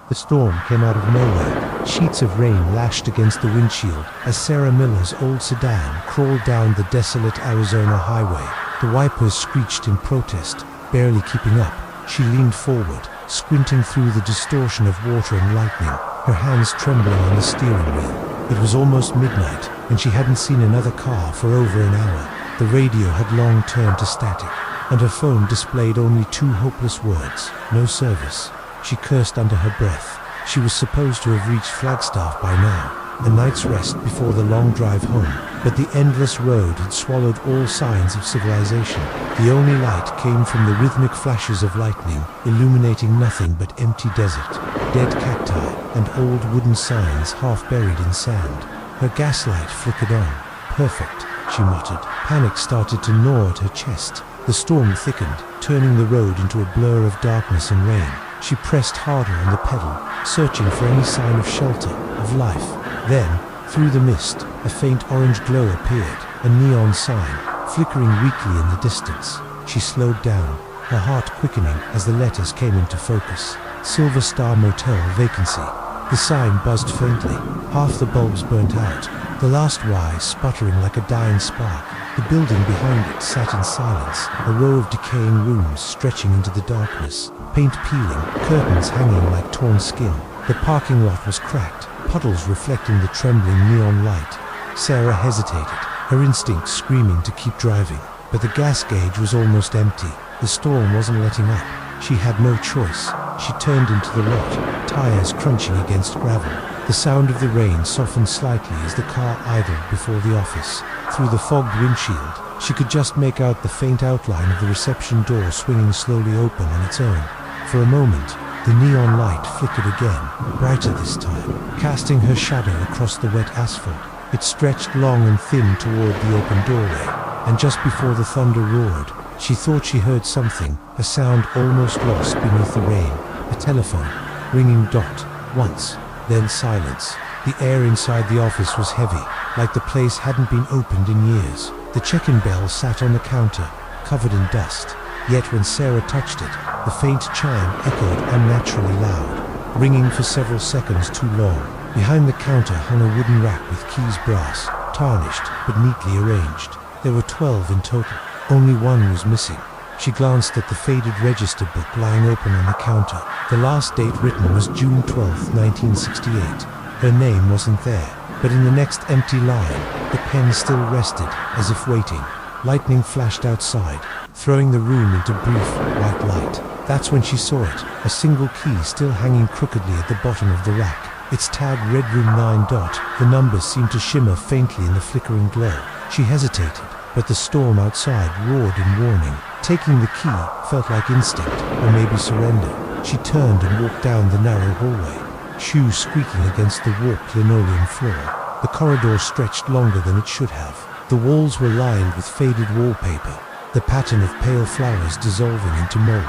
The storm came out of nowhere. Sheets of rain lashed against the windshield as Sarah Miller's old sedan crawled down the desolate Arizona highway. The wipers screeched in protest, barely keeping up. She leaned forward, squinting through the distortion of water and lightning, her hands trembling on the steering wheel. It was almost midnight, and she hadn't seen another car for over an hour. The radio had long turned to static, and her phone displayed only two hopeless words: no service. She cursed under her breath. She was supposed to have reached Flagstaff by now, a night's rest before the long drive home, but the endless road had swallowed all signs of civilization. The only light came from the rhythmic flashes of lightning, illuminating nothing but empty desert, dead cacti, and old wooden signs half buried in sand. Her gaslight flickered on. Perfect, she muttered. Panic started to gnaw at her chest. The storm thickened, turning the road into a blur of darkness and rain. She pressed harder on the pedal, searching for any sign of shelter, of life. Then, through the mist, a faint orange glow appeared, a neon sign, flickering weakly in the distance. She slowed down, her heart quickening as the letters came into focus. Silver Star Motel vacancy. The sign buzzed faintly. Half the bulbs burnt out, the last Y sputtering like a dying spark. The building behind it sat in silence, a row of decaying rooms stretching into the darkness, paint peeling, curtains hanging like torn skin. The parking lot was cracked, puddles reflecting the trembling neon light. Sarah hesitated, her instincts screaming to keep driving, but the gas gauge was almost empty. The storm wasn't letting up. She had no choice. She turned into the lot, tires crunching against gravel. The sound of the rain softened slightly as the car idled before the office. Through the fogged windshield, she could just make out the faint outline of the reception door swinging slowly open on its own. For a moment, the neon light flickered again, brighter this time, casting her shadow across the wet asphalt. It stretched long and thin toward the open doorway, and just before the thunder roared, she thought she heard something, a sound almost lost beneath the rain. A telephone, ringing dot, once, then silence. The air inside the office was heavy, like the place hadn't been opened in years. The check-in bell sat on the counter, covered in dust. Yet when Sarah touched it, the faint chime echoed unnaturally loud, ringing for several seconds too long. Behind the counter hung a wooden rack with keys brass, tarnished but neatly arranged. There were 12 in total. Only one was missing. She glanced at the faded register book lying open on the counter. The last date written was June 12, 1968. Her name wasn't there, but in the next empty line, the pen still rested, as if waiting. Lightning flashed outside, throwing the room into brief, white light. That's when she saw it, a single key still hanging crookedly at the bottom of the rack. Its tag read room 9 dot. The numbers seemed to shimmer faintly in the flickering glow. She hesitated, but the storm outside roared in warning. Taking the key felt like instinct, or maybe surrender. She turned and walked down the narrow hallway, shoes squeaking against the warped linoleum floor. The corridor stretched longer than it should have. The walls were lined with faded wallpaper, the pattern of pale flowers dissolving into mold.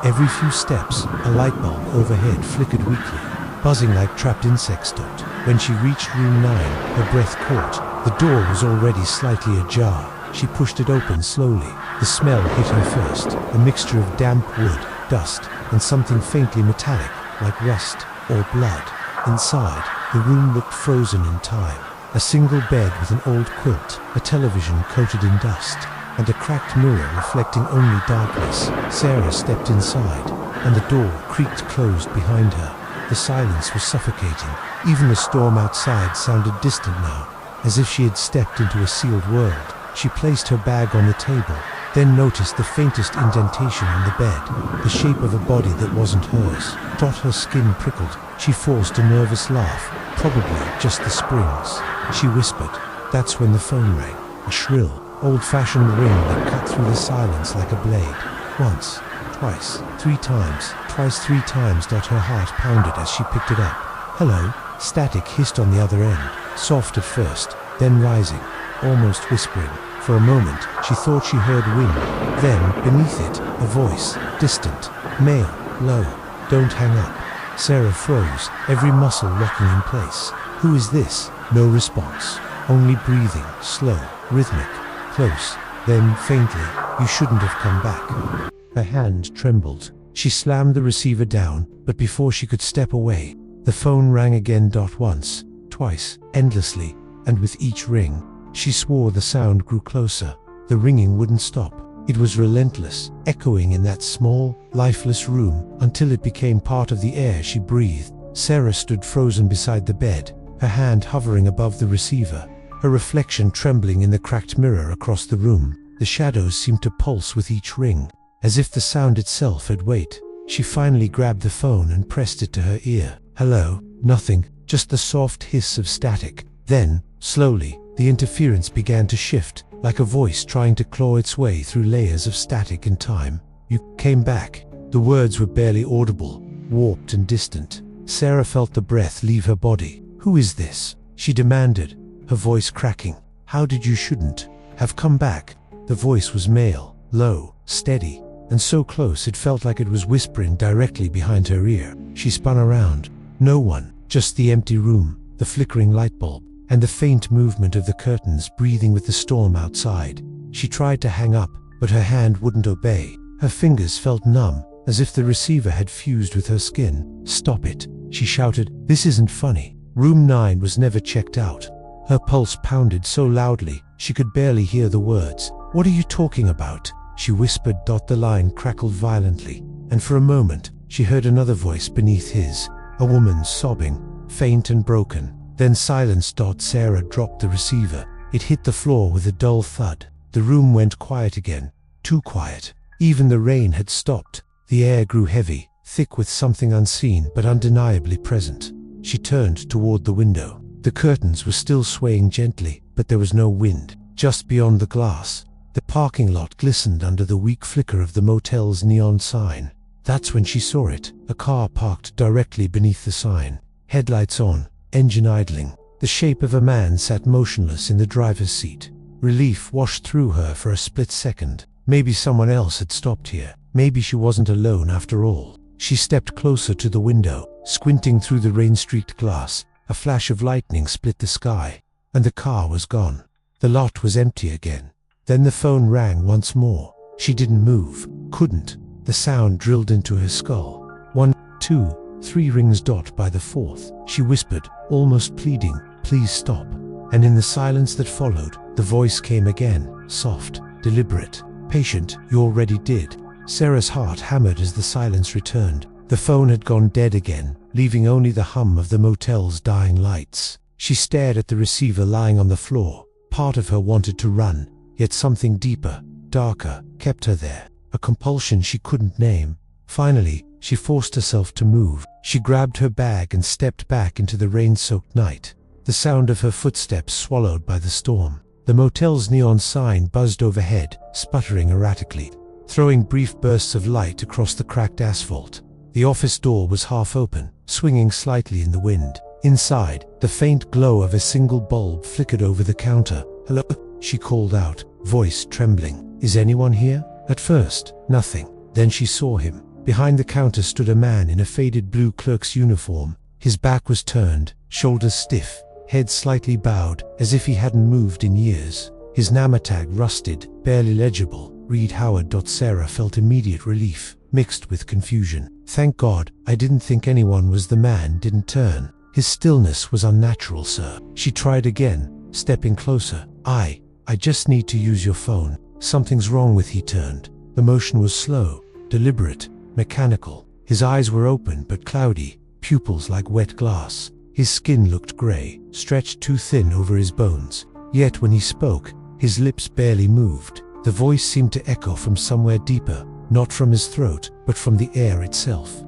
Every few steps, a light bulb overhead flickered weakly, buzzing like trapped insects dot. When she reached room 9, her breath caught. The door was already slightly ajar. She pushed it open slowly. The smell hit her first, a mixture of damp wood, dust, and something faintly metallic, like rust or blood. Inside, the room looked frozen in time. A single bed with an old quilt, a television coated in dust, and a cracked mirror reflecting only darkness. Sarah stepped inside, and the door creaked closed behind her. The silence was suffocating. Even the storm outside sounded distant now, as if she had stepped into a sealed world. She placed her bag on the table, then noticed the faintest indentation on the bed, the shape of a body that wasn't hers. Her skin prickled. She forced a nervous laugh, probably just the springs. She whispered. That's when the phone rang, a shrill, old-fashioned ring that cut through the silence like a blade. Once, twice, 3 times, twice 3 times. Her heart pounded as she picked it up. Hello, static hissed on the other end, soft at first, then rising, almost whispering. For a moment, she thought she heard wind. Then, beneath it, a voice, distant, male, low. Don't hang up. Sarah froze, every muscle locking in place. Who is this? No response. Only breathing, slow, rhythmic, close. Then, faintly, you shouldn't have come back. Her hand trembled. She slammed the receiver down, but before she could step away, the phone rang again. Once, twice, endlessly, and with each ring, she swore the sound grew closer. The ringing wouldn't stop. It was relentless, echoing in that small, lifeless room until it became part of the air she breathed. Sarah stood frozen beside the bed, her hand hovering above the receiver, her reflection trembling in the cracked mirror across the room. The shadows seemed to pulse with each ring, as if the sound itself had weight. She finally grabbed the phone and pressed it to her ear. Hello? Nothing, just the soft hiss of static. Then, slowly, the interference began to shift, like a voice trying to claw its way through layers of static and time. You came back. The words were barely audible, warped and distant. Sarah felt the breath leave her body. Who is this? She demanded, her voice cracking. How did you shouldn't have come back? The voice was male, low, steady, and so close it felt like it was whispering directly behind her ear. She spun around. No one, just the empty room, the flickering light bulb, and the faint movement of the curtains breathing with the storm outside. She tried to hang up, but her hand wouldn't obey. Her fingers felt numb, as if the receiver had fused with her skin. Stop it, she shouted. This isn't funny. Room 9 was never checked out. Her pulse pounded so loudly, she could barely hear the words. What are you talking about? She whispered. The line crackled violently, and for a moment, she heard another voice beneath his, a woman sobbing, faint and broken. Then silence. Sarah dropped the receiver. It hit the floor with a dull thud. The room went quiet again, too quiet. Even the rain had stopped. The air grew heavy, thick with something unseen but undeniably present. She turned toward the window. The curtains were still swaying gently, but there was no wind. Just beyond the glass, the parking lot glistened under the weak flicker of the motel's neon sign. That's when she saw it, a car parked directly beneath the sign. Headlights on, engine idling. The shape of a man sat motionless in the driver's seat. Relief washed through her for a split second. Maybe someone else had stopped here. Maybe she wasn't alone after all. She stepped closer to the window, squinting through the rain-streaked glass. A flash of lightning split the sky, and the car was gone. The lot was empty again. Then the phone rang once more. She didn't move, couldn't. The sound drilled into her skull. 1, 2, 3 rings. By the fourth, she whispered, almost pleading, please stop. And in the silence that followed, the voice came again, soft, deliberate, patient. You already did. Sarah's heart hammered as the silence returned. The phone had gone dead again, leaving only the hum of the motel's dying lights. She stared at the receiver lying on the floor. Part of her wanted to run, yet something deeper, darker, kept her there. A compulsion she couldn't name. Finally, she forced herself to move. She grabbed her bag and stepped back into the rain-soaked night. The sound of her footsteps swallowed by the storm. The motel's neon sign buzzed overhead, sputtering erratically, throwing brief bursts of light across the cracked asphalt. The office door was half open, swinging slightly in the wind. Inside, the faint glow of a single bulb flickered over the counter. Hello, she called out, voice trembling. Is anyone here? At first, nothing. Then she saw him. Behind the counter stood a man in a faded blue clerk's uniform. His back was turned, shoulders stiff, head slightly bowed, as if he hadn't moved in years. His name tag rusted, barely legible. Reed Howard. Sarah felt immediate relief, mixed with confusion. Thank God, I didn't think anyone was. The man didn't turn. His stillness was unnatural, sir. She tried again, stepping closer. I just need to use your phone. Something's wrong with. He turned. The motion was slow, deliberate, mechanical. His eyes were open but cloudy, pupils like wet glass. His skin looked gray, stretched too thin over his bones. Yet when he spoke, his lips barely moved. The voice seemed to echo from somewhere deeper, not from his throat, but from the air itself.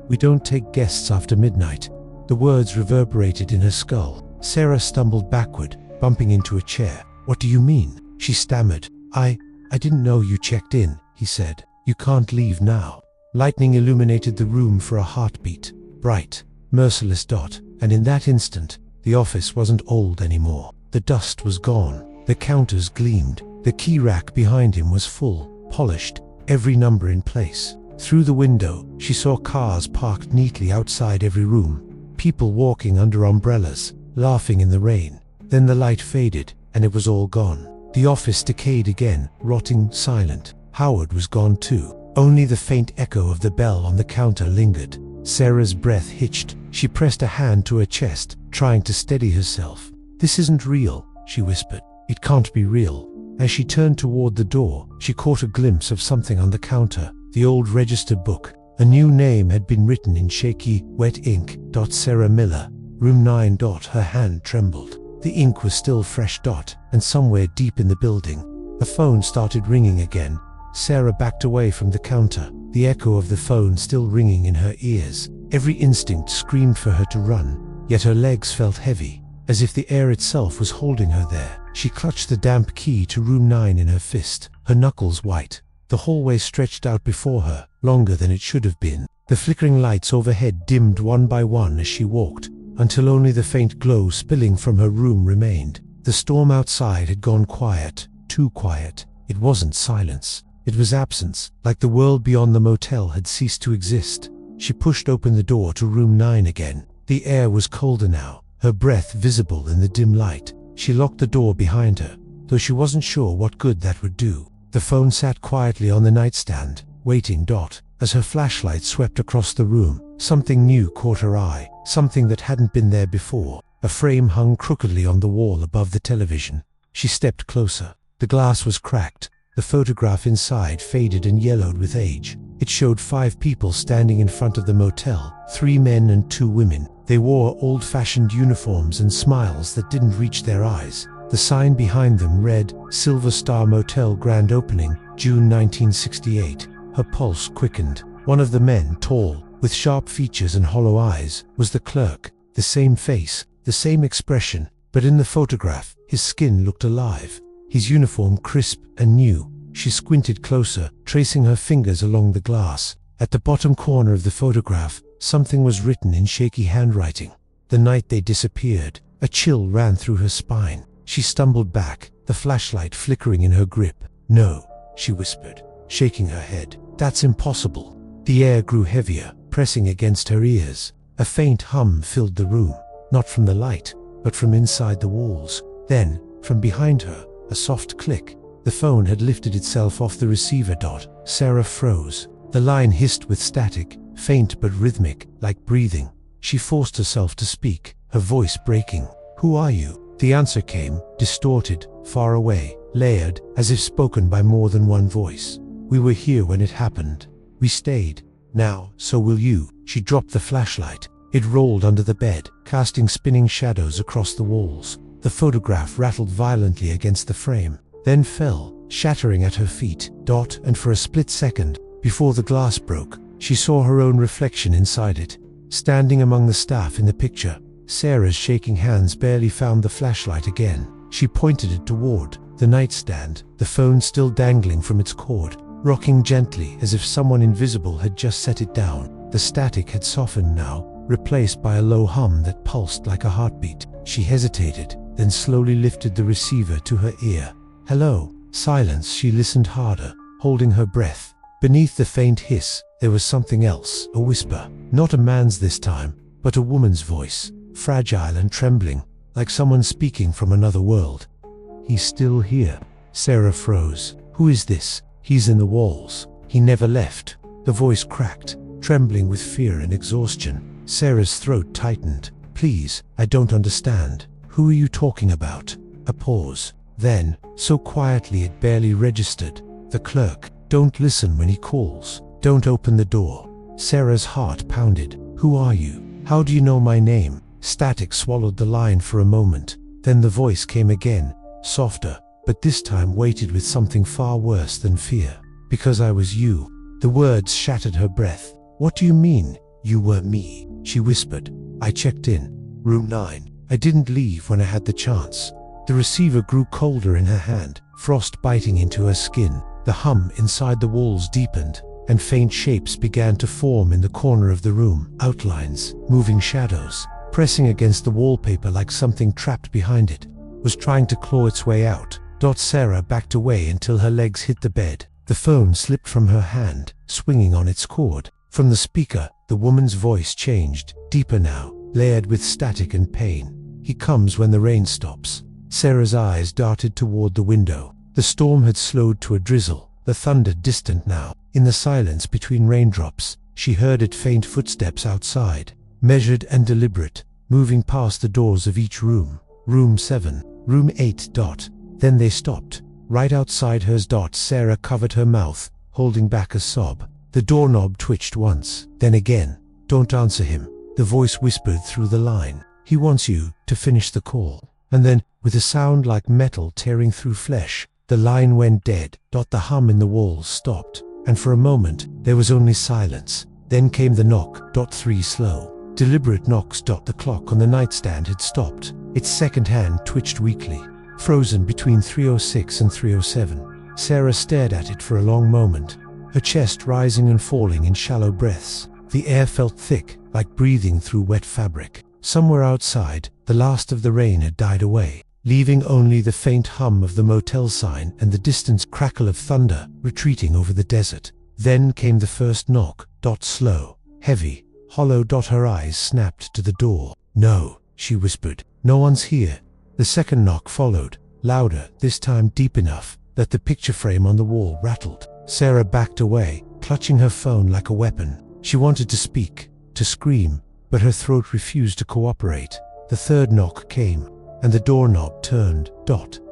We don't take guests after midnight. The words reverberated in her skull. Sarah stumbled backward, bumping into a chair. What do you mean? She stammered. I didn't know you checked in, he said. You can't leave now. Lightning illuminated the room for a heartbeat. Bright, merciless. And in that instant, the office wasn't old anymore. The dust was gone. The counters gleamed. The key rack behind him was full, polished, every number in place. Through the window, she saw cars parked neatly outside every room, people walking under umbrellas, laughing in the rain. Then the light faded, and it was all gone. The office decayed again, rotting, silent. Howard was gone too. Only the faint echo of the bell on the counter lingered. Sarah's breath hitched. She pressed a hand to her chest, trying to steady herself. "This isn't real," she whispered. "It can't be real." As she turned toward the door, she caught a glimpse of something on the counter, the old register book. A new name had been written in shaky, wet ink. Sarah Miller, room 9. Her hand trembled. The ink was still fresh. And somewhere deep in the building, the phone started ringing again. Sarah backed away from the counter, the echo of the phone still ringing in her ears. Every instinct screamed for her to run, yet her legs felt heavy, as if the air itself was holding her there. She clutched the damp key to room 9 in her fist, her knuckles white. The hallway stretched out before her, longer than it should have been. The flickering lights overhead dimmed one by one as she walked, until only the faint glow spilling from her room remained. The storm outside had gone quiet, too quiet. It wasn't silence. It was absence, like the world beyond the motel had ceased to exist. She pushed open the door to room 9 again. The air was colder now, her breath visible in the dim light. She locked the door behind her, though she wasn't sure what good that would do. The phone sat quietly on the nightstand, waiting. As her flashlight swept across the room, something new caught her eye, something that hadn't been there before. A frame hung crookedly on the wall above the television. She stepped closer. The glass was cracked. The photograph inside faded and yellowed with age. It showed 5 people standing in front of the motel, 3 men and 2 women. They wore old-fashioned uniforms and smiles that didn't reach their eyes. The sign behind them read, "Silver Star Motel Grand Opening, June 1968. Her pulse quickened. One of the men, tall, with sharp features and hollow eyes, was the clerk. The same face, the same expression, but in the photograph, his skin looked alive. His uniform crisp and new. She squinted closer, tracing her fingers along the glass. At the bottom corner of the photograph, something was written in shaky handwriting. "The night they disappeared." A chill ran through her spine. She stumbled back, the flashlight flickering in her grip. "No," she whispered, shaking her head. "That's impossible." The air grew heavier, pressing against her ears. A faint hum filled the room, not from the light, but from inside the walls. Then, from behind her, a soft click. The phone had lifted itself off the receiver. Sarah froze. The line hissed with static, faint but rhythmic, like breathing. She forced herself to speak, her voice breaking. "Who are you?" The answer came, distorted, far away, layered, as if spoken by more than one voice. "We were here when it happened. We stayed. Now, so will you." She dropped the flashlight. It rolled under the bed, casting spinning shadows across the walls. The photograph rattled violently against the frame, then fell, shattering at her feet. And for a split second, before the glass broke, she saw her own reflection inside it, standing among the staff in the picture. Sarah's shaking hands barely found the flashlight again. She pointed it toward the nightstand, the phone still dangling from its cord, rocking gently as if someone invisible had just set it down. The static had softened now, replaced by a low hum that pulsed like a heartbeat. She hesitated, then slowly lifted the receiver to her ear. "Hello." Silence. She listened harder, holding her breath. Beneath the faint hiss, there was something else, a whisper. Not a man's this time, but a woman's voice, fragile and trembling, like someone speaking from another world. "He's still here." Sarah froze. "Who is this?" "He's in the walls. He never left." The voice cracked, trembling with fear and exhaustion. Sarah's throat tightened. "Please, I don't understand. Who are you talking about?" A pause. Then, so quietly it barely registered, "The clerk. Don't listen when he calls. Don't open the door." Sarah's heart pounded. "Who are you? How do you know my name?" Static swallowed the line for a moment. Then the voice came again, softer, but this time weighted with something far worse than fear. "Because I was you." The words shattered her breath. "What do you mean, you were me?" she whispered. "I checked in. Room 9. I didn't leave when I had the chance." The receiver grew colder in her hand, frost biting into her skin. The hum inside the walls deepened, and faint shapes began to form in the corner of the room. Outlines, moving shadows, pressing against the wallpaper like something trapped behind it, was trying to claw its way out. Sarah backed away until her legs hit the bed. The phone slipped from her hand, swinging on its cord. From the speaker, the woman's voice changed, deeper now, layered with static and pain. "He comes when the rain stops." Sarah's eyes darted toward the window. The storm had slowed to a drizzle, the thunder distant now. In the silence between raindrops, she heard it faint footsteps outside, measured and deliberate, moving past the doors of each room. Room 7, room 8. Then they stopped. Right outside hers. Sarah covered her mouth, holding back a sob. The doorknob twitched once, then again. Don't answer him, the voice whispered through the line. He wants you to finish the call. And then, with a sound like metal tearing through flesh, the line went dead. The hum in the walls stopped, and for a moment, there was only silence. Then came the knock. 3 slow, deliberate knocks. The clock on the nightstand had stopped. Its second hand twitched weakly, frozen between 3:06 and 3:07. Sarah stared at it for a long moment, her chest rising and falling in shallow breaths. The air felt thick, like breathing through wet fabric. Somewhere outside, the last of the rain had died away, leaving only the faint hum of the motel sign and the distant crackle of thunder retreating over the desert. Then came the first knock. Slow, heavy, hollow. Her eyes snapped to the door. No, she whispered. No one's here. The second knock followed, louder, this time deep enough that the picture frame on the wall rattled. Sarah backed away, clutching her phone like a weapon. She wanted to speak, to scream, but her throat refused to cooperate. The third knock came, and the doorknob turned.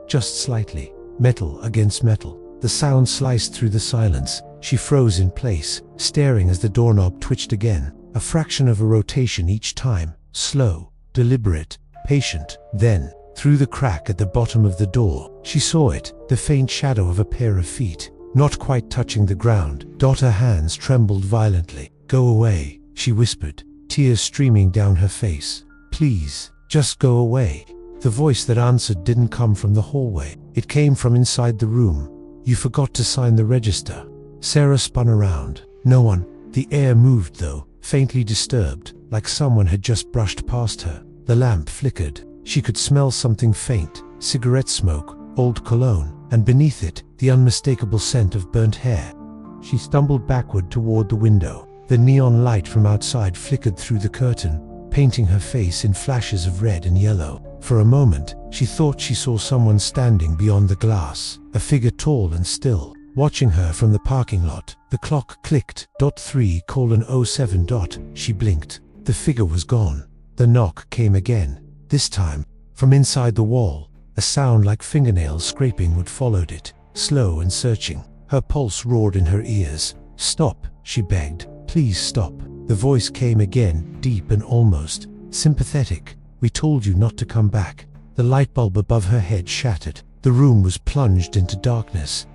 Just slightly, metal against metal. The sound sliced through the silence. She froze in place, staring as the doorknob twitched again, a fraction of a rotation each time, slow, deliberate, patient. Then, through the crack at the bottom of the door, she saw it, the faint shadow of a pair of feet, not quite touching the ground. Her hands trembled violently. Go away, she whispered, tears streaming down her face. Please, just go away. The voice that answered didn't come from the hallway. It came from inside the room. You forgot to sign the register. Sarah spun around. No one. The air moved though, faintly disturbed, like someone had just brushed past her. The lamp flickered. She could smell something faint, cigarette smoke, old cologne, and beneath it, the unmistakable scent of burnt hair. She stumbled backward toward the window. The neon light from outside flickered through the curtain, painting her face in flashes of red and yellow. For a moment, she thought she saw someone standing beyond the glass, a figure tall and still, watching her from the parking lot. The clock clicked. 3:07. She blinked. The figure was gone. The knock came again. This time, from inside the wall, a sound like fingernails scraping would followed it, slow and searching. Her pulse roared in her ears. Stop, she begged. Please stop. The voice came again, deep and almost sympathetic. We told you not to come back. The light bulb above her head shattered. The room was plunged into darkness.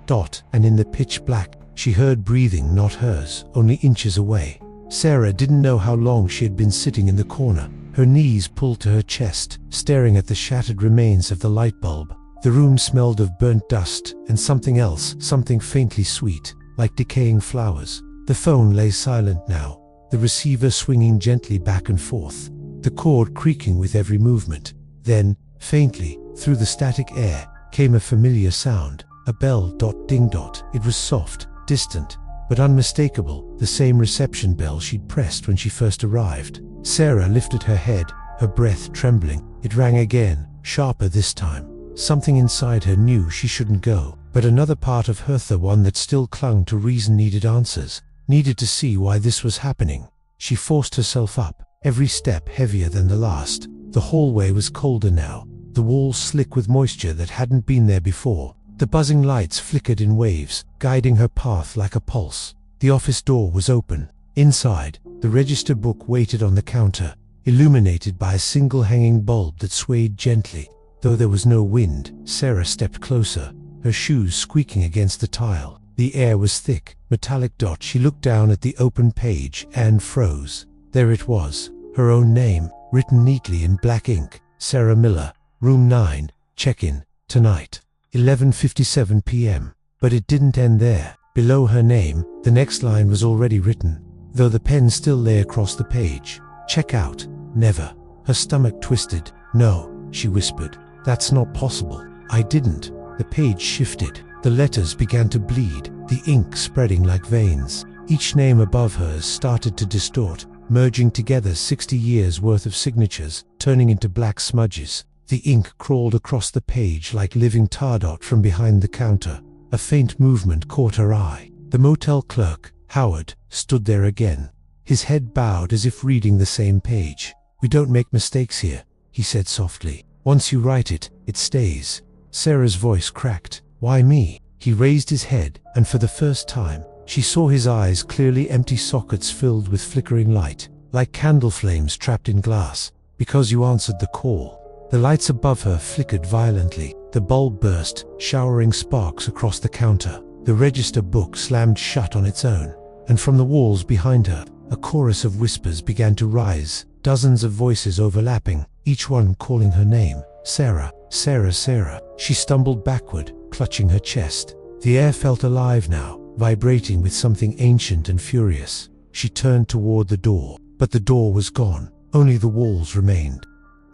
And in the pitch black, she heard breathing, not hers, only inches away. Sarah didn't know how long she had been sitting in the corner, her knees pulled to her chest, staring at the shattered remains of the light bulb. The room smelled of burnt dust and something else, something faintly sweet, like decaying flowers. The phone lay silent now, the receiver swinging gently back and forth, the cord creaking with every movement. Then, faintly, through the static air, came a familiar sound, a bell. Ding. It was soft, distant, but unmistakable, the same reception bell she'd pressed when she first arrived. Sarah lifted her head, her breath trembling. It rang again, sharper this time. Something inside her knew she shouldn't go, but another part of her, the one that still clung to reason, needed answers, needed to see why this was happening. She forced herself up, every step heavier than the last. The hallway was colder now, the walls slick with moisture that hadn't been there before. The buzzing lights flickered in waves, guiding her path like a pulse. The office door was open. Inside, the register book waited on the counter, illuminated by a single hanging bulb that swayed gently. Though there was no wind, Sarah stepped closer, her shoes squeaking against the tile. The air was thick, metallic. She looked down at the open page and froze. There it was, her own name, written neatly in black ink. Sarah Miller, room 9, check-in, tonight, 11:57 p.m. But it didn't end there. Below her name, the next line was already written, though the pen still lay across the page. Check out, never. Her stomach twisted. No, she whispered. That's not possible. I didn't. The page shifted. The letters began to bleed, the ink spreading like veins. Each name above hers started to distort, merging together 60 years worth of signatures, turning into black smudges. The ink crawled across the page like living tar. From behind the counter, A faint movement caught her eye. The motel clerk, Howard, stood there again, his head bowed as if reading the same page. "We don't make mistakes here," he said softly. "Once you write it, it stays." Sarah's voice cracked. "Why me?" He raised his head, and for the first time, she saw his eyes clearly, empty sockets filled with flickering light, like candle flames trapped in glass. "Because you answered the call." The lights above her flickered violently. The bulb burst, showering sparks across the counter. The register book slammed shut on its own, and from the walls behind her, a chorus of whispers began to rise, dozens of voices overlapping, each one calling her name. "Sarah, Sarah, Sarah." She stumbled backward, clutching her chest. The air felt alive now, vibrating with something ancient and furious. She turned toward the door, but the door was gone. Only the walls remained,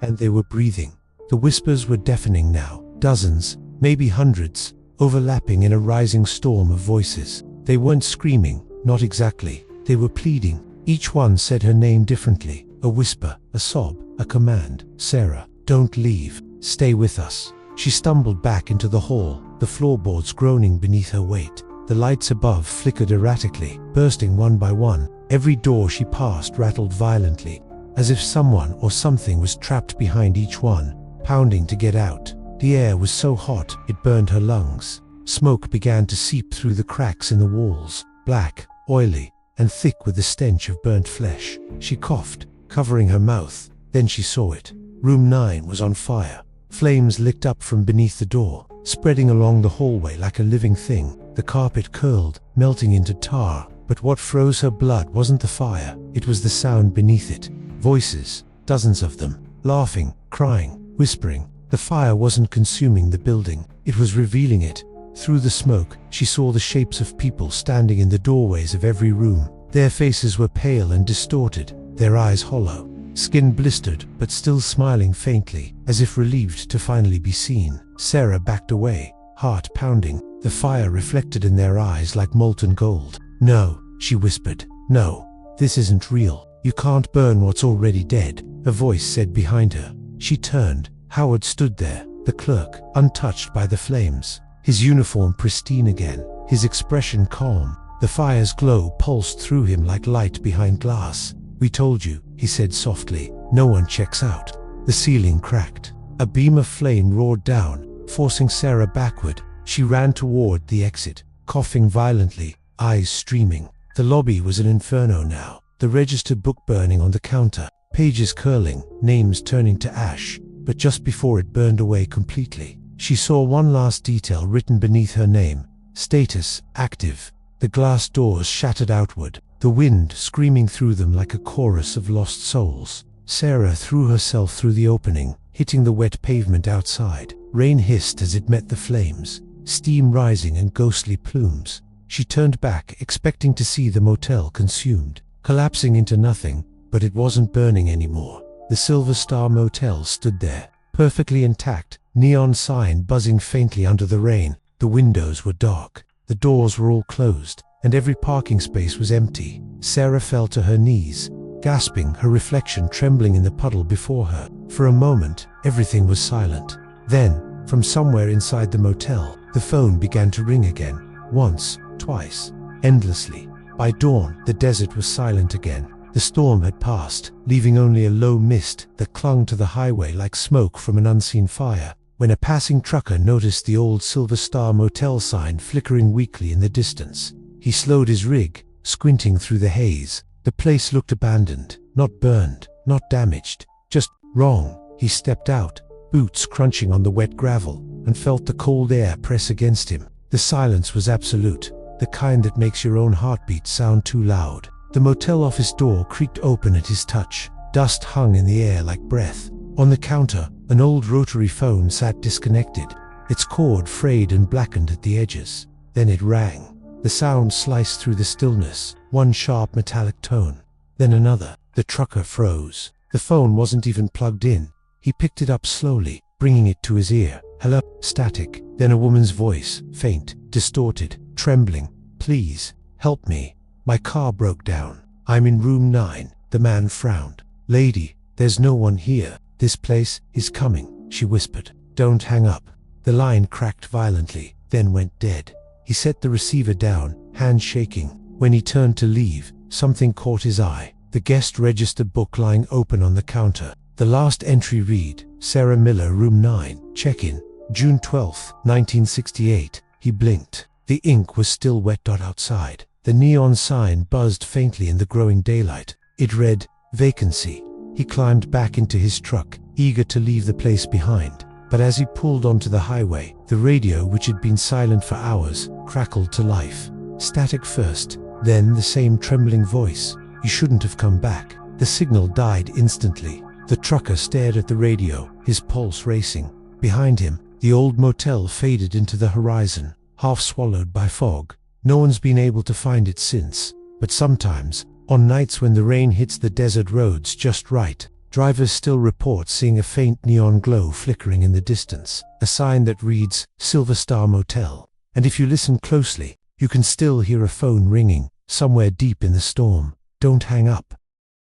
and they were breathing. The whispers were deafening now, dozens, maybe hundreds, overlapping in a rising storm of voices. They weren't screaming, not exactly. They were pleading. Each one said her name differently. A whisper, a sob, a command. "Sarah, don't leave. Stay with us." She stumbled back into the hall, the floorboards groaning beneath her weight. The lights above flickered erratically, bursting one by one. Every door she passed rattled violently, as if someone or something was trapped behind each one, pounding to get out. The air was so hot, it burned her lungs. Smoke began to seep through the cracks in the walls, black, oily, and thick with the stench of burnt flesh. She coughed, covering her mouth. Then she saw it. Room 9 was on fire. Flames licked up from beneath the door, spreading along the hallway like a living thing. The carpet curled, melting into tar. But what froze her blood wasn't the fire, it was the sound beneath it. Voices, dozens of them, laughing, crying, whispering. The fire wasn't consuming the building, it was revealing it. Through the smoke, she saw the shapes of people standing in the doorways of every room. Their faces were pale and distorted, their eyes hollow, skin blistered but still smiling faintly, as if relieved to finally be seen. Sarah backed away, heart pounding, the fire reflected in their eyes like molten gold. "No," she whispered. "No, this isn't real. You can't burn what's already dead," a voice said behind her. She turned. Howard stood there, the clerk, untouched by the flames, his uniform pristine again, his expression calm. The fire's glow pulsed through him like light behind glass. "We told you," he said softly. "No one checks out." The ceiling cracked. A beam of flame roared down, forcing Sarah backward. She ran toward the exit, coughing violently, eyes streaming. The lobby was an inferno now, the register book burning on the counter, pages curling, names turning to ash. But just before it burned away completely, she saw one last detail written beneath her name. Status, active. The glass doors shattered outward, the wind screaming through them like a chorus of lost souls. Sarah threw herself through the opening, hitting the wet pavement outside. Rain hissed as it met the flames, steam rising in ghostly plumes. She turned back, expecting to see the motel consumed, collapsing into nothing, but it wasn't burning anymore. The Silver Star Motel stood there, perfectly intact, neon sign buzzing faintly under the rain. The windows were dark, the doors were all closed, and every parking space was empty. Sarah fell to her knees, gasping, her reflection trembling in the puddle before her. For a moment, everything was silent. Then, from somewhere inside the motel, the phone began to ring again. Once, twice, endlessly. By dawn, the desert was silent again. The storm had passed, leaving only a low mist that clung to the highway like smoke from an unseen fire. When a passing trucker noticed the old Silver Star Motel sign flickering weakly in the distance, he slowed his rig, squinting through the haze. The place looked abandoned, not burned, not damaged, just wrong. He stepped out, boots crunching on the wet gravel, and felt the cold air press against him. The silence was absolute, the kind that makes your own heartbeat sound too loud. The motel office door creaked open at his touch. Dust hung in the air like breath. On the counter, an old rotary phone sat disconnected, its cord frayed and blackened at the edges. Then it rang. The sound sliced through the stillness, one sharp metallic tone, then another. The trucker froze. The phone wasn't even plugged in. He picked it up slowly, bringing it to his ear. "Hello?" Static. Then a woman's voice, faint, distorted, trembling. "Please, help me. My car broke down. I'm in room 9. The man frowned. "Lady, there's no one here. This place is coming," she whispered. "Don't hang up." The line cracked violently, then went dead. He set the receiver down, hands shaking. When he turned to leave, something caught his eye. The guest register book lying open on the counter. The last entry read, Sarah Miller, room 9, check-in, June 12, 1968. He blinked. The ink was still wet. Outside, the neon sign buzzed faintly in the growing daylight. It read, vacancy. He climbed back into his truck, eager to leave the place behind. But as he pulled onto the highway, the radio, which had been silent for hours, crackled to life. Static first, then the same trembling voice. You shouldn't have come back. The signal died instantly. The trucker stared at the radio, his pulse racing. Behind him, the old motel faded into the horizon, half swallowed by fog. No one's been able to find it since. But sometimes, on nights when the rain hits the desert roads just right, drivers still report seeing a faint neon glow flickering in the distance, a sign that reads, Silver Star Motel. And if you listen closely, you can still hear a phone ringing, somewhere deep in the storm. Don't hang up.